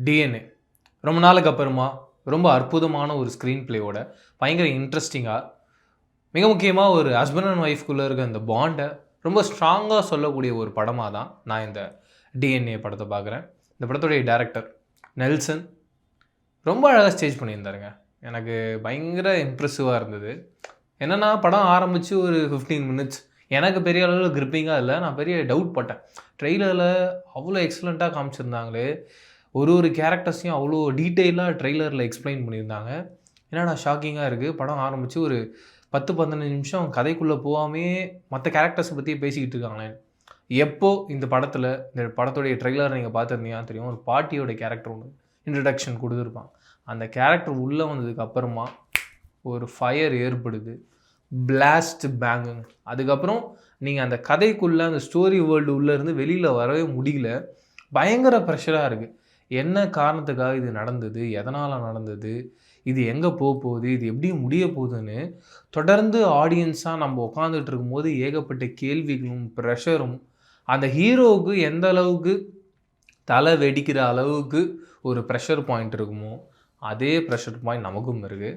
DNA ரொம்ப நாளுக்கு அப்புறமா ரொம்ப அற்புதமான ஒரு ஸ்க்ரீன் பிளேயோட பயங்கர இன்ட்ரெஸ்டிங்காக மிக முக்கியமாக ஒரு ஹஸ்பண்ட் அண்ட் ஒய்ஃப்குள்ளே இருக்க அந்த பாண்டை ரொம்ப ஸ்ட்ராங்காக சொல்லக்கூடிய ஒரு படமாக தான் நான் இந்த டிஎன்ஏ படத்தை பார்க்குறேன். இந்த படத்துடைய டைரக்டர் நெல்சன் ரொம்ப அழகாக ஸ்டேஜ் பண்ணியிருந்தாருங்க. எனக்கு பயங்கர இம்ப்ரெசிவாக இருந்தது. என்னென்னா படம் ஆரம்பித்து ஒரு 15 மினிட்ஸ் எனக்கு பெரிய அளவில் கிரிப்பிங்காக இல்லை. நான் பெரிய டவுட் பட்டேன். ட்ரெய்லரில் அவ்வளோ எக்ஸலண்ட்டாக காமிச்சிருந்தாங்களே, ஒரு கேரக்டர்ஸையும் அவ்வளோ டீட்டெயிலாக ட்ரெய்லரில் எக்ஸ்பிளைன் பண்ணியிருந்தாங்க. என்னடா ஷாக்கிங்காக இருக்குது. படம் ஆரம்பித்து ஒரு 10-15 நிமிஷம் கதைக்குள்ளே போகாமே மற்ற கேரக்டர்ஸை பற்றி பேசிக்கிட்டு இருக்காங்களே. எப்போ இந்த படத்துடைய ட்ரெய்லர் நீங்கள் பார்த்துருந்தீங்கன்னா தெரியும், ஒரு பாட்டியோட கேரக்டர் ஒன்று இன்ட்ரடக்ஷன் கொடுத்துருப்பாங்க. அந்த கேரக்டர் உள்ளே வந்ததுக்கு அப்புறமா ஒரு ஃபயர் ஏற்படுது, பிளாஸ்ட் பேங்குங்க. அதுக்கப்புறம் நீங்கள் அந்த கதைக்குள்ளே அந்த ஸ்டோரி வேர்ல்டு உள்ளேருந்து வெளியில் வரவே முடியல. பயங்கர ப்ரெஷராக இருக்குது. என்ன காரணத்துக்காக இது நடந்தது, எதனால் நடந்தது, இது எங்கே போகுது, இது எப்படி முடிய போகுதுன்னு தொடர்ந்து ஆடியன்ஸாக நம்ம உட்காந்துட்டு இருக்கும்போது ஏகப்பட்ட கேள்விகளும் ப்ரெஷரும், அந்த ஹீரோவுக்கு எந்த அளவுக்கு தலை வெடிக்கிற அளவுக்கு ஒரு ப்ரெஷர் பாயிண்ட் இருக்குமோ அதே ப்ரெஷர் பாயிண்ட் நமக்கும் இருக்குது.